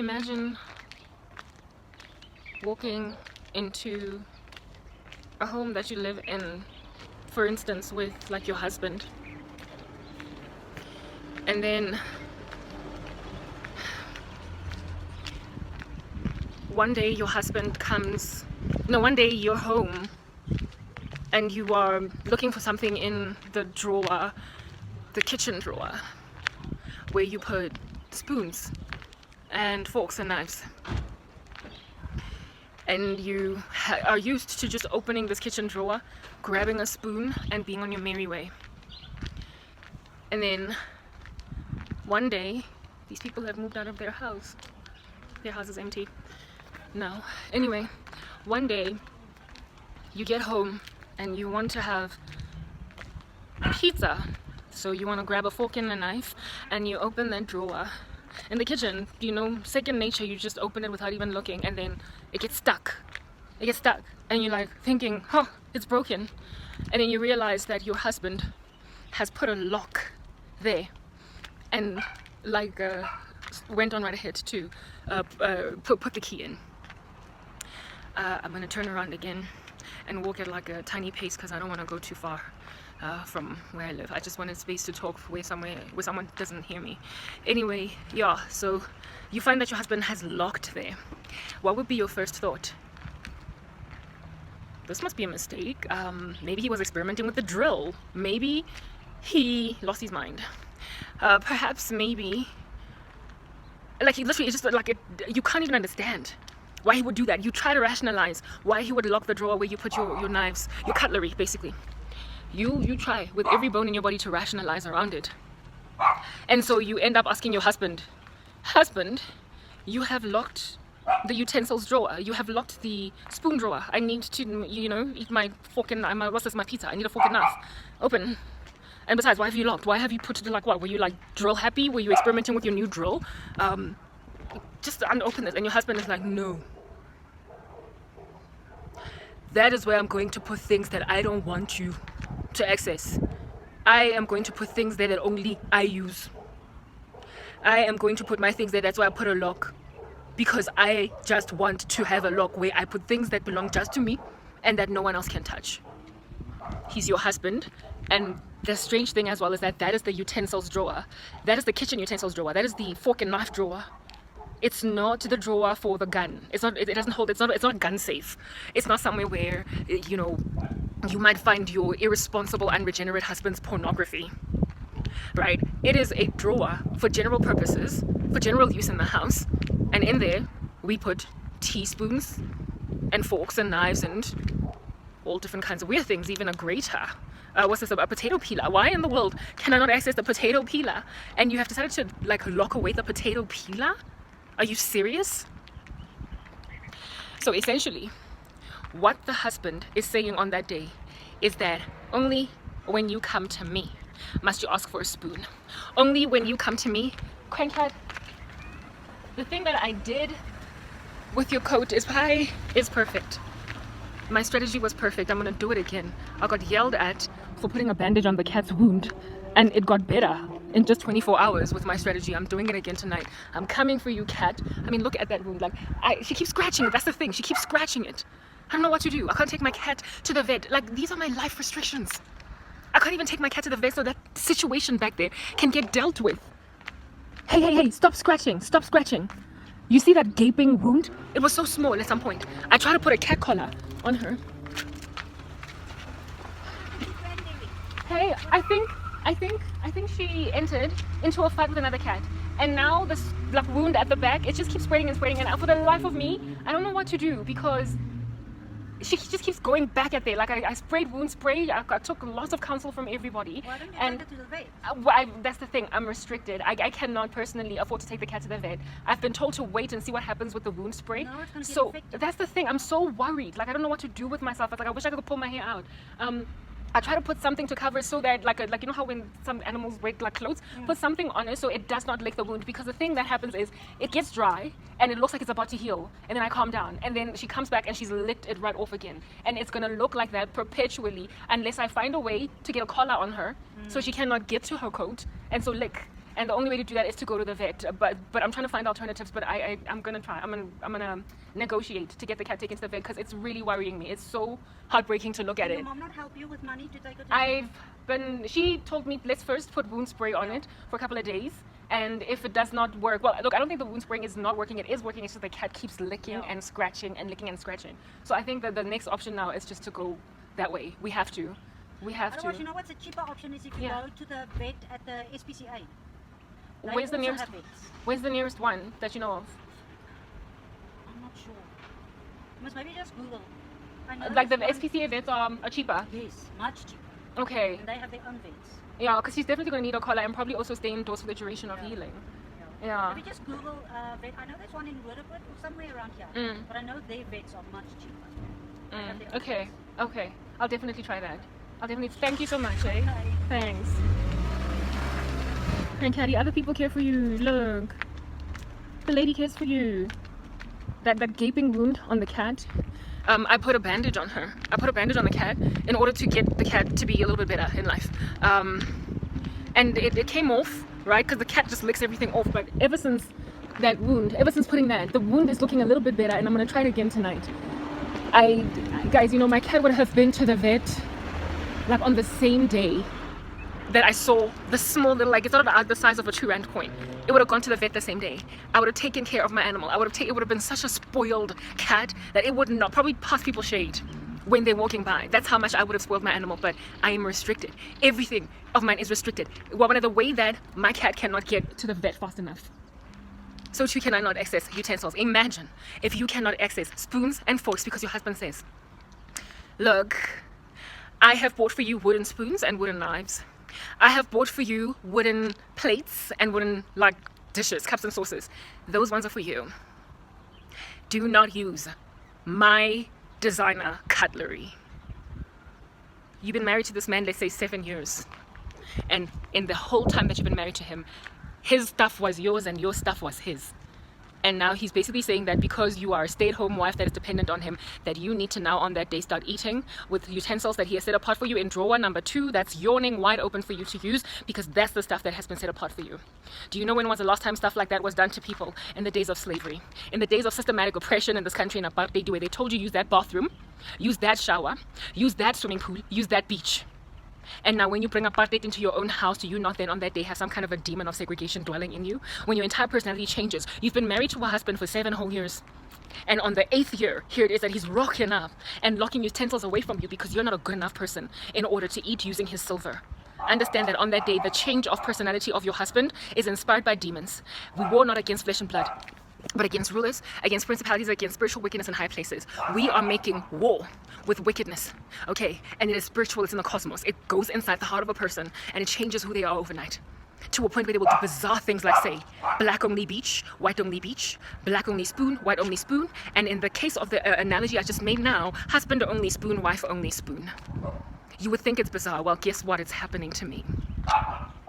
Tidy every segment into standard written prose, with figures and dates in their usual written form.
Imagine walking into a home that you live in, for instance, with like your husband, and then one day your husband comes, no, one day you're home and you are looking for something in the drawer, the kitchen drawer, where you put spoons and forks and knives, and you are used to just opening this kitchen drawer, grabbing a spoon and being on your merry way. And then one day these people have moved out of their house. Their house is empty now. Anyway, one day you get home and you want to have pizza, so you want to grab a fork and a knife and you open that drawer in the kitchen. You know, second nature, you just open it without even looking, and then it gets stuck and you're like thinking, oh, it's broken. And then you realize that your husband has put a lock there and like went on right ahead to put the key in. I'm gonna turn around again and walk at like a tiny pace because I don't want to go too far from where I live. I just wanted space to talk where someone doesn't hear me. Anyway, yeah, so you find that your husband has locked there. What would be your first thought? This must be a mistake. Maybe he was experimenting with the drill. Maybe he lost his mind. Perhaps maybe, like, he literally just like it, you can't even understand why he would do that. You try to rationalize why he would lock the drawer where you put your knives, your cutlery, basically. You try with every bone in your body to rationalize around it. And so you end up asking your husband, you have locked the utensils drawer, you have locked the spoon drawer. I need to, eat my fork and my pizza. I need a fork and knife. Open. And besides, why have you locked? Why have you put it like what? Were you like drill happy? Were you experimenting with your new drill? Just unopen this. And your husband is like, no. That is where I'm going to put things that I don't want you to access. I am going to put things there that only I use. I am going to put my things there. That's why I put a lock. Because I just want to have a lock where I put things that belong just to me and that no one else can touch. He's your husband. And the strange thing as well is that is the utensils drawer. That is the kitchen utensils drawer. That is the fork and knife drawer. It's not the drawer for the gun. It's not. It doesn't hold. It's not a gun safe. It's not somewhere where you might find your irresponsible, unregenerate husband's pornography. Right? It is a drawer for general purposes, for general use in the house, and in there we put teaspoons and forks and knives and all different kinds of weird things, even a grater. What's this about? A potato peeler. Why in the world can I not access the potato peeler? And you have decided to like lock away the potato peeler? Are you serious? So essentially, what the husband is saying on that day is that only when you come to me must you ask for a spoon. Only when you come to me, Crankhead, the thing that I did with your coat is perfect. My strategy was perfect. I'm gonna do it again. I got yelled at for putting a bandage on the cat's wound, and it got better in just 24 hours with my strategy. I'm doing it again tonight. I'm coming for you, cat. I mean, look at that wound. Like, she keeps scratching it. That's the thing. She keeps scratching it. I don't know what to do. I can't take my cat to the vet. Like, these are my life restrictions. I can't even take my cat to the vet so that situation back there can get dealt with. Hey, stop scratching. Stop scratching. You see that gaping wound? It was so small at some point. I tried to put a cat collar on her. Hey, I think she entered into a fight with another cat, and now this like wound at the back, it just keeps spreading, and for the life of me, I don't know what to do because she just keeps going back at there. Like I sprayed wound spray. I took lots of counsel from everybody. Why don't you take it to the vet? That's the thing. I'm restricted. I cannot personally afford to take the cat to the vet. I've been told to wait and see what happens with the wound spray. No, it's gonna get so infected. that's the thing. I'm so worried. Like I don't know what to do with myself. It's like I wish I could pull my hair out. I try to put something to cover it so that like you know how when some animals wear like clothes, put something on it so it does not lick the wound, because the thing that happens is it gets dry and it looks like it's about to heal, and then I calm down and then she comes back and she's licked it right off again, and it's gonna look like that perpetually unless I find a way to get a collar on her so she cannot get to her coat and so lick. and the only way to do that is to go to the vet. But I'm trying to find alternatives. But I'm gonna try. I'm gonna negotiate to get the cat taken to the vet because it's really worrying me. It's so heartbreaking to look at Can it. your mom not help you with money to take her to She told me let's first put wound spray on it for a couple of days, and if it does not work, well, look, I don't think the wound spraying is not working. It is working. It's just the cat keeps licking and scratching and licking and scratching. So I think that the next option now is just to go that way. We have to. Otherwise, you know what's a cheaper option is if you go to the vet at the SPCA. They Where's the also nearest? have vets. Where's the nearest one that you know of? I'm not sure. You must maybe just Google. I know Like the there's one- SPCA vets are cheaper. Yes, much cheaper. Okay. And they have their own vets. Yeah, because she's definitely going to need a collar and probably also stay indoors for the duration of healing. Yeah. Maybe just Google vet. I know there's one in Roodepoort or somewhere around here. But I know their vets are much cheaper. They have their own Okay. vets. Okay. I'll definitely try that. I'll definitely. Thank you so much, eh? Okay. Thanks. And Caddy, other people care for you. Look. The lady cares for you. That gaping wound on the cat. I put a bandage on her. I put a bandage on the cat in order to get the cat to be a little bit better in life. And it came off, right? Because the cat just licks everything off. But ever since that wound, ever since putting that, the wound is looking a little bit better. And I'm going to try it again tonight. Guys, you know, my cat would have been to the vet like on the same day that I saw the small little, like it's not the size of a 2 rand coin. It would have gone to the vet the same day. I would have taken care of my animal. It would have been such a spoiled cat that it would not probably pass people shade when they're walking by. That's how much I would have spoiled my animal. But I am restricted. Everything of mine is restricted. One of the way that my cat cannot get to the vet fast enough, so too can I not access utensils. Imagine if you cannot access spoons and forks because your husband says, look, I have bought for you wooden spoons and wooden knives. I have bought for you wooden plates and wooden like dishes, cups and saucers. Those ones are for you. Do not use my designer cutlery. You've been married to this man, let's say 7 years. And in the whole time that you've been married to him, his stuff was yours and your stuff was his. And now he's basically saying that because you are a stay-at-home wife that is dependent on him, that you need to now on that day start eating with utensils that he has set apart for you in drawer number 2 that's yawning wide open for you to use because that's the stuff that has been set apart for you. Do you know when was the last time stuff like that was done to people? In the days of slavery, in the days of systematic oppression in this country in apartheid, where they told you use that bathroom, use that shower, use that swimming pool, use that beach. And now when you bring apartheid into your own house, do you not then on that day have some kind of a demon of segregation dwelling in you? When your entire personality changes, you've been married to a husband for 7 whole years. And on the 8th year, here it is that he's rocking up and locking utensils away from you because you're not a good enough person in order to eat using his silver. Understand that on that day, the change of personality of your husband is inspired by demons. We war not against flesh and blood, but against rulers, against principalities, against spiritual wickedness in high places. We are making war with wickedness, okay? And it is spiritual, it's in the cosmos. It goes inside the heart of a person and it changes who they are overnight. To a point where they will do bizarre things like say, black only beach, white only beach, black only spoon, white only spoon. And in the case of the analogy I just made now, husband only spoon, wife only spoon. You would think it's bizarre. Well, guess what? It's happening to me.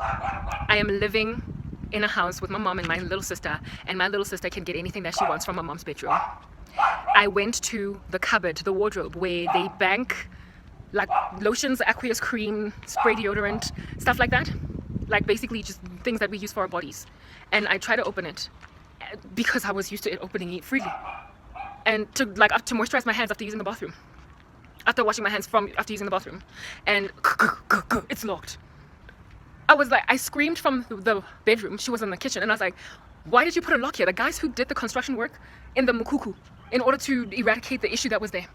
I am living in a house with my mom and my little sister, and my little sister can get anything that she wants from my mom's bedroom. I went to the cupboard, the wardrobe, where they bank like lotions, aqueous cream, spray deodorant, stuff like that. Like basically just things that we use for our bodies. And I try to open it because I was used to it opening it freely. And to moisturize my hands after using the bathroom. After washing my hands after using the bathroom. And it's locked. I screamed from the bedroom. She was in the kitchen and I was like, why did you put a lock here? The guys who did the construction work in the Mukuku in order to eradicate the issue that was there.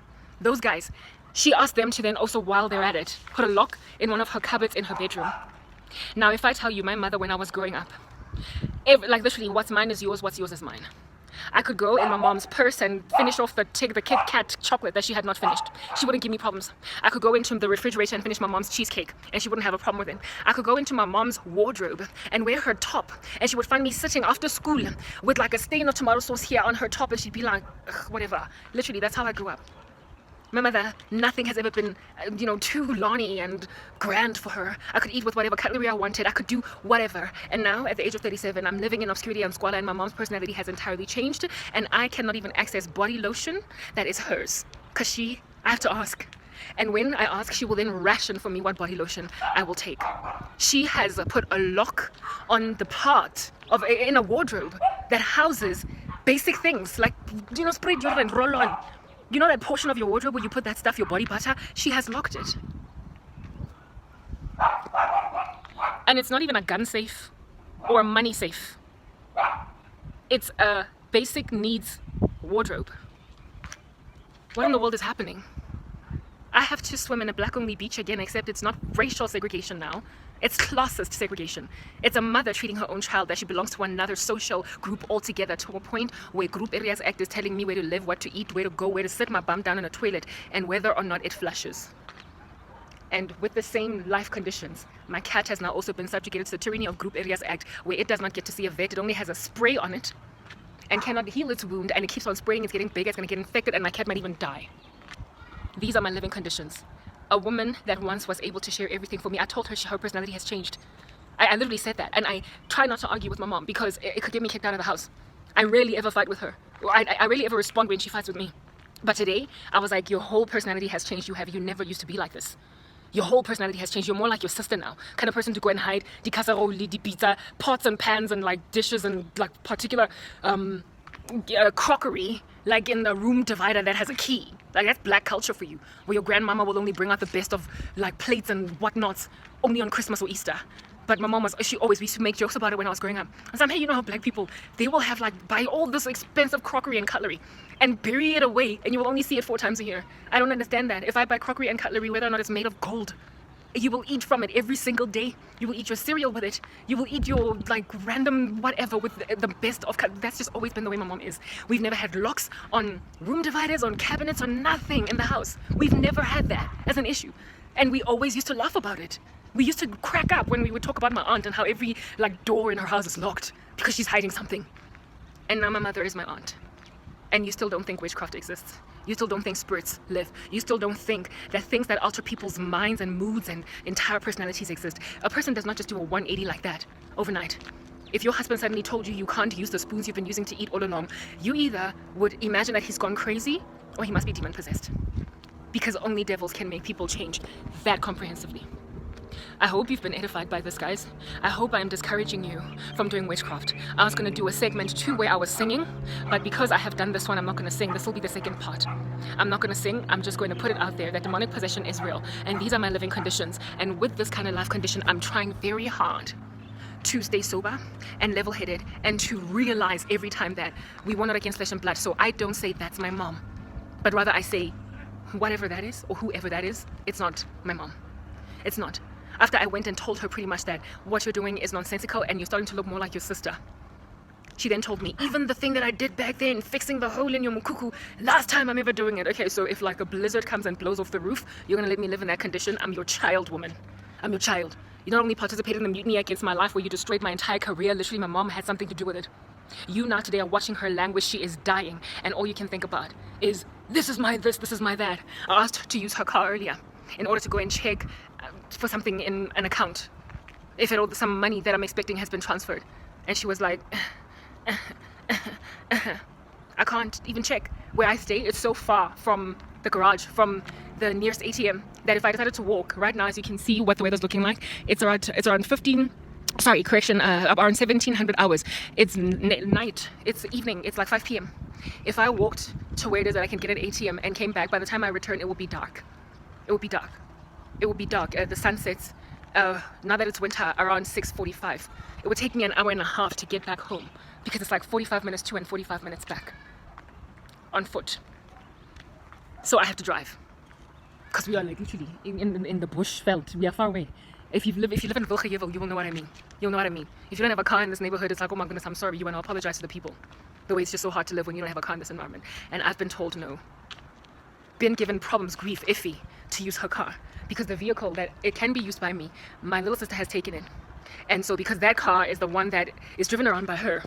Those guys, she asked them to then also, while they're at it, put a lock in one of her cupboards in her bedroom. Now, if I tell you my mother when I was growing up, like literally what's mine is yours, what's yours is mine. I could go in my mom's purse and finish off the Kit Kat chocolate that she had not finished. She wouldn't give me problems. I could go into the refrigerator and finish my mom's cheesecake and she wouldn't have a problem with it. I could go into my mom's wardrobe and wear her top and she would find me sitting after school with like a stain of tomato sauce here on her top and she'd be like, whatever. Literally, that's how I grew up. My mother, nothing has ever been, too lawny and grand for her. I could eat with whatever cutlery I wanted. I could do whatever. And now, at the age of 37, I'm living in obscurity and squalor, and my mom's personality has entirely changed. And I cannot even access body lotion that is hers. Because I have to ask. And when I ask, she will then ration for me what body lotion I will take. She has put a lock on the part of in a wardrobe that houses basic things like, spray deodorant, roll on. You know that portion of your wardrobe where you put that stuff, your body butter? She has locked it. And it's not even a gun safe or a money safe. It's a basic needs wardrobe. What in the world is happening? I have to swim in a black-only beach again, except it's not racial segregation now. It's classist segregation. It's a mother treating her own child that she belongs to another social group altogether, to a point where Group Areas Act is telling me where to live, what to eat, where to go, where to sit my bum down in a toilet, and whether or not it flushes. And with the same life conditions, my cat has now also been subjugated to the tyranny of Group Areas Act, where it does not get to see a vet. It only has a spray on it and cannot heal its wound, and it keeps on spraying. It's getting bigger, it's going to get infected, and my cat might even die. These are my living conditions. A woman that once was able to share everything for me. I told her her personality has changed. I literally said that, and I try not to argue with my mom because it could get me kicked out of the house. I rarely ever fight with her. I rarely ever respond when she fights with me. But today, I was like, your whole personality has changed. You never used to be like this. Your whole personality has changed. You're more like your sister now. Kind of person to go and hide the casserole, the pizza, pots and pans and like dishes and like particular crockery, like in the room divider that has a key. Like that's black culture for you, where your grandmama will only bring out the best of like plates and whatnots only on Christmas or Easter. But my mom we used to make jokes about it when I was growing up. I was like, hey, you know how black people, they will have like buy all this expensive crockery and cutlery and bury it away, and you will only see it 4 times a year. I don't understand that. If I buy crockery and cutlery, whether or not it's made of gold, you will eat from it every single day. You will eat your cereal with it. You will eat your like random whatever with the best of. That's just always been the way my mom is. We've never had locks on room dividers, on cabinets, on nothing in the house. We've never had that as an issue, and we always used to laugh about it. We used to crack up when we would talk about my aunt and how every like door in her house is locked because she's hiding something. And now my mother is my aunt, and you still don't think witchcraft exists. You still don't think spirits live. You still don't think that things that alter people's minds and moods and entire personalities exist. A person does not just do a 180 like that overnight. If your husband suddenly told you you can't use the spoons you've been using to eat all along, you either would imagine that he's gone crazy or he must be demon possessed. Because only devils can make people change that comprehensively. I hope you've been edified by this, guys. I hope I'm discouraging you from doing witchcraft. I was going to do a segment 2 where I was singing, but because I have done this one, I'm not going to sing. This will be the second part. I'm not going to sing. I'm just going to put it out there that demonic possession is real, and these are my living conditions. And with this kind of life condition, I'm trying very hard to stay sober and level-headed and to realize every time that we were not against flesh and blood. So I don't say that's my mom, but rather I say whatever that is or whoever that is, it's not my mom. It's not. After I went and told her pretty much that what you're doing is nonsensical and you're starting to look more like your sister, she then told me, even the thing that I did back then, fixing the hole in your mukuku, last time I'm ever doing it. Okay, so if like a blizzard comes and blows off the roof, you're gonna let me live in that condition? I'm your child, woman. I'm your child. You not only participated in the mutiny against my life where you destroyed my entire career, literally my mom had something to do with it. You now today are watching her languish. She is dying, and all you can think about is, this is my this is my that. I asked her to use her car earlier in order to go and check for something in an account, if at all some money that I'm expecting has been transferred. And she was like, I can't even check. Where I stay, it's so far from the garage, from the nearest ATM, that if I decided to walk right now, as you can see what the weather's looking like, it's around 1700 hours. It's night, it's evening, it's like 5 p.m. If I walked to where it is that I can get an ATM and came back, by the time I return, it will be dark. It will be dark. It will be dark. The sun sets, now that it's winter, around 6:45. It would take me an hour and a half to get back home because it's like 45 minutes to and 45 minutes back on foot. So I have to drive because we are like literally in the bush veld. We are far away. If you live in Wilgejevel, you will know what I mean. You'll know what I mean. If you don't have a car in this neighborhood, it's like, oh my goodness, I'm sorry. You want to apologize to the people. The way it's just so hard to live when you don't have a car in this environment. And I've been told no. Been given problems, grief, iffy to use her car because the vehicle that it can be used by me, my little sister has taken it. And so because that car is the one that is driven around by her,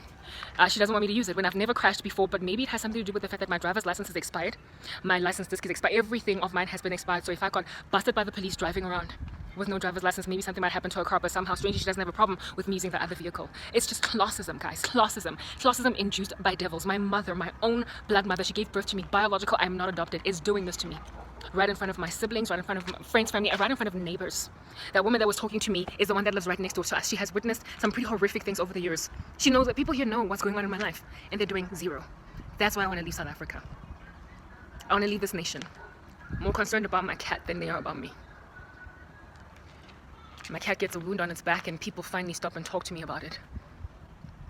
she doesn't want me to use it when I've never crashed before, but maybe it has something to do with the fact that my driver's license is expired. My license disc is expired. Everything of mine has been expired. So if I got busted by the police driving around with no driver's license, maybe something might happen to her car, but somehow strangely she doesn't have a problem with me using the other vehicle. It's just classism, guys. Classism induced by devils. My mother, my own blood mother, she gave birth to me, biological, I am not adopted, is doing this to me. right in front of my siblings, right in front of my friends, family, right in front of neighbors. That woman that was talking to me is the one that lives right next door to us. She has witnessed some pretty horrific things over the years. She knows that people here know what's going on in my life, and they're doing zero. That's why I want to leave South Africa. I want to leave this nation more concerned about my cat than they are about me. My cat gets a wound on its back and people finally stop and talk to me about it.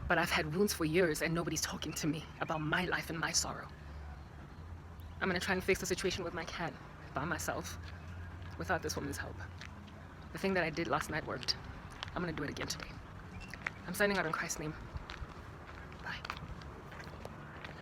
But I've had wounds for years and nobody's talking to me about my life and my sorrow. I'm gonna try and fix the situation with my cat by myself without this woman's help. The thing that I did last night worked. I'm gonna do it again today. I'm signing out in Christ's name.